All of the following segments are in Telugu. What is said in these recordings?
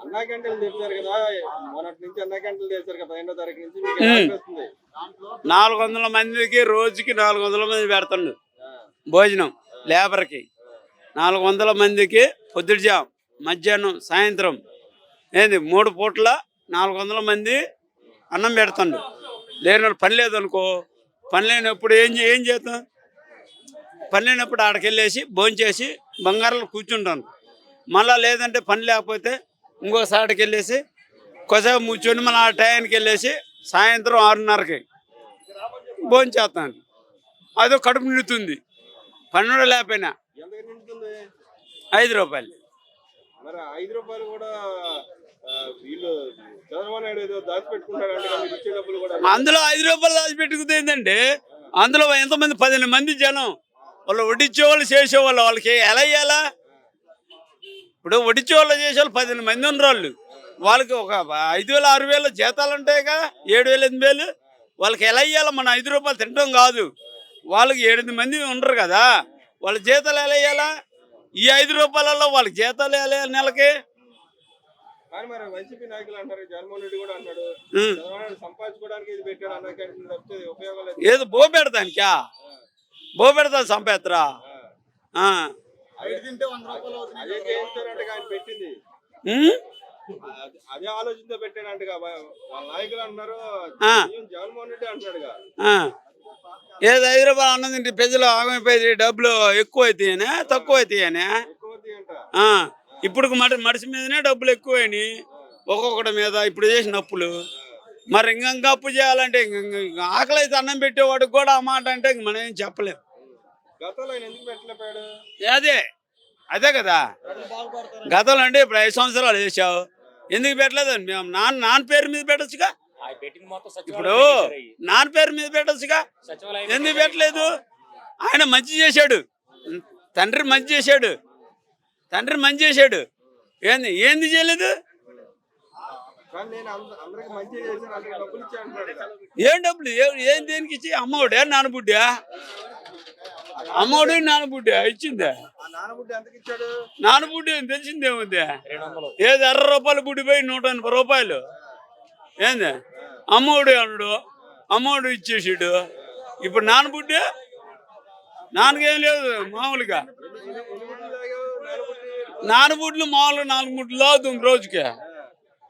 అన్నా క్యాంటీన్లు తెచ్చారు కదా, మొన్నటి నుంచి అన్నా క్యాంటీన్లు తెచ్చారు కదా, 15వ తారీఖు నుంచి మీకు ఎలా అనిపిస్తుంది? 400 మందికి రోజుకి 400 మంది పెడుతుండు ఆ, భోజనం లేబర్కి. 400 మందికి పొద్దుజాం మధ్యాహ్నం సాయంత్రం ఏంది 3 పూట్ల 400 మంది అన్నం పెడుతుండు. లేని పని లేదనుకో, పని లేనప్పుడు ఏం చేస్తాం? పని లేనప్పుడు ఆడికి వెళ్ళేసి భోంచేసి బంగారాలు కూర్చుంటాను. మళ్ళీ లేదంటే పని లేకపోతే ఇంకోసారికి వెళ్ళేసి కొద్దిసేపు కూర్చొని మళ్ళీ ఆ టైంకి వెళ్ళేసి సాయంత్రం 6:30కి భోంచేస్తాను. అదో కడుపు నిండుతుంది. పన్నెండు లేకపోయినా ఎంతకు నిండుతుంది? 5 రూపాయలు. మరి 5 రూపాయలు కూడా వీళ్ళు చంద్రబాబు నాయుడు ఏదో దాచిపెట్టుకుంటాడు అంటే మీకు ఇచ్చే డబ్బులు కూడా. అందులో 5 రూపాయలు దాచిపెట్టుకుంది ఏంటంటే, అందులో ఎంతమంది 10 మంది జనం వాళ్ళు వడ్డించేవాళ్ళు చేసేవాళ్ళు, వాళ్ళకి ఎలా ఇవ్వాలా? ఇప్పుడు వడ్డించేవాళ్ళు చేసేవాళ్ళు 10 మంది ఉన్నవాళ్ళు, వాళ్ళకి ఒక 5,000 6,000 జీతాలు ఉంటాయిగా, 7,000 8,000. వాళ్ళకి ఎలా ఇవ్వాలా? మన 5 రూపాయలు తినడం కాదు, వాళ్ళకి 7 మంది ఉండరు కదా, వాళ్ళ జీతాలు ఎలా ఇవ్వాలా? ఈ 5 రూపాయలలో వాళ్ళకి జీతాలు ఎలా నెలకి? కానీ మరి వైసీపీ నాయకులు అంటారు, జగన్మోహన్ రెడ్డి కూడా అంటాడు, చంద్రబాబు నాయుడు సంపాదించుకోవడానికి ఇది పెట్టాడు అన్నా క్యాంటీన్ తప్పితే ఉపయోగం లేదు. ఏదో బో పెడతానికా? బో పెడతాను సంపేత్రా. అదే చేయించారంటే ఆయన పెట్టింది, అదే ఆలోచనతో పెట్టాడంటగా వాళ్ళ నాయకులు అంటున్నారు, జగన్మోహన్ రెడ్డి అంటున్నాడుగా. ఏదో 5 రూపాయలు అన్నం తింటే ప్రజలు ఆగమైపోయి డబ్బులు ఎక్కువ అవుతాయనే తక్కువ అవుతాయనే. ఇప్పుడు మనిషి మీదనే డబ్బులు ఎక్కువైనాయి ఒక్కొక్కటి మీద. ఇప్పుడు చేసిన అప్పులు మరి ఇంకా అప్పు చేయాలంటే ఆకలి అయితే అన్నం పెట్టేవాడికి కూడా ఆ మాట అంటే మనం ఏం చెప్పలేము. గతంలో ఆయన ఎందుకు పెట్టలేపాడు? అదే కదా గతంలో అంటే ఇప్పుడు 5 సంవత్సరాలు చేసావు, ఎందుకు పెట్టలేదు? మేము నాన్న పేరు మీద పెట్టచ్చుగా, ఇప్పుడు నాన్న పేరు మీద పెట్టచ్చుగా, ఎందుకు పెట్టలేదు? ఆయన మంచి చేశాడు, తండ్రి మంచి చేశాడు, ఏంది చేయలేదు? ఏం డబ్బులు? ఏం దేనికి ఇచ్చి? అమ్మఒడే నాన్నబుడ్డా? అమ్మఒడి నాన్నబుడ్డా ఇచ్చిందే? నాన్నబుడ్డి తెలిసిందేముంది? ఏది 60 రూపాయలు బుడ్డి పోయి 180 రూపాయలు ఏంది? అమ్మఒడి అన్నాడు, అమ్మఒడి ఇచ్చేసాడు. ఇప్పుడు నాన్నబుడ్డి నాన్నకేం లేదు. మామూలుగా నాన్నబుడ్లు మామూలుగా 4 ముడ్లు అవుతుంది రోజుకి.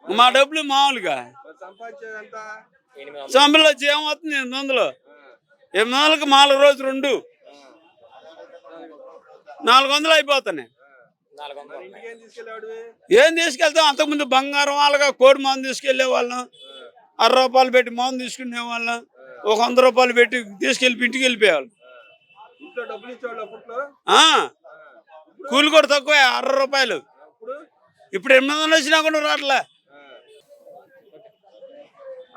మా డబ్బులు మామూలుగా సంబలో ఏమవుతుంది? 800. 800కి మామూలు రోజు 2 400 అయిపోతున్నాయి. ఏం తీసుకెళ్తాం? అంతకుముందు బంగారం వాళ్ళగా కోడి మందు తీసుకెళ్లే వాళ్ళం, 60 రూపాయలు పెట్టి మందు తీసుకునే వాళ్ళం, ఒక 100 రూపాయలు పెట్టి తీసుకెళ్ళి ఇంటికి వెళ్ళిపోయేవాళ్ళు. కూలి కూడా తక్కువ 60 రూపాయలు. ఇప్పుడు 800 వచ్చినా కూడా రావట్లే.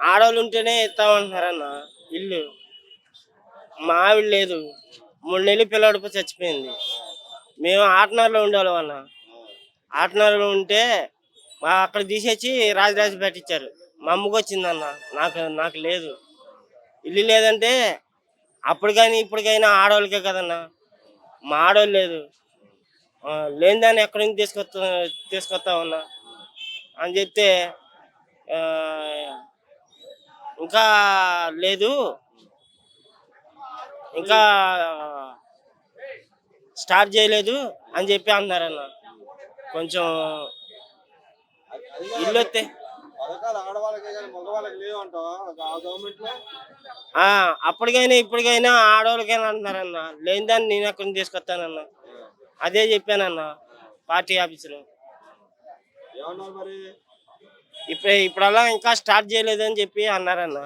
ఆడవాళ్ళు ఉంటేనే ఇస్తామంటున్నారన్న ఇల్లు. మా ఆవిడ లేదు, 3 నెలలు పిల్లడిపో చచ్చిపోయింది. మేము ఆటనారులో ఉండేవాళ్ళం అన్న. ఆటనారులో ఉంటే అక్కడ తీసేసి రాజరాజు పెట్టించారు. మా అమ్మకి వచ్చిందన్న, నాకు లేదు. ఇల్లు లేదంటే అప్పుడు కానీ ఇప్పటికైనా ఆడవాళ్ళకే కదన్నా, మా ఆడవాళ్ళు లేదు. లేని దాన్ని ఎక్కడి నుంచి తీసుకొస్తామన్నా అని చెప్తే ఇంకా లేదు, ఇంకా స్టార్ట్ చేయలేదు అని చెప్పి అన్నారన్న. కొంచెం ఇల్లు వస్తే అప్పటికైనా ఇప్పటికైనా ఆడవాళ్ళకైనా అంటున్నారన్న. లేని దాన్ని నేను ఎక్కడి నుంచి తీసుకొస్తానన్నా, అదే చెప్పానన్న పార్టీ ఆఫీసులో. ఇప్పుడల్లా ఇంకా స్టార్ట్ చేయలేదని చెప్పి అన్నారన్న.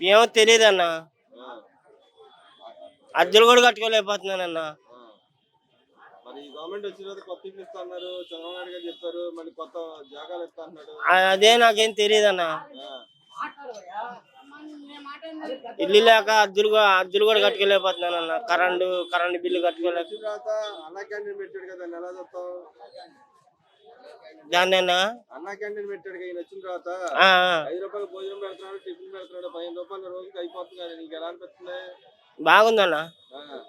ఏమో తెలియదన్న, అద్దెలు కూడా కట్టుకోలేకపోతున్నానన్న. అదే నాకేం తెలియదన్న. ఇల్లు లేక అద్దెలు కూడా కట్టుకోలేకపోతున్నానన్న. కరెంటు బిల్లు కట్టుకోలేక దాన్ని అన్నా క్యాంటీన్ పెట్టాడు ఈయన వచ్చిన తర్వాత. 5 రూపాయలు భోజనం పెడుతున్నాడు, టిఫిన్ పెడుతున్నాడు, 15 రూపాయల రోజుకి అయిపోతుంది. నీకు ఎలా అనిపిస్తుంది? బాగుందన్న.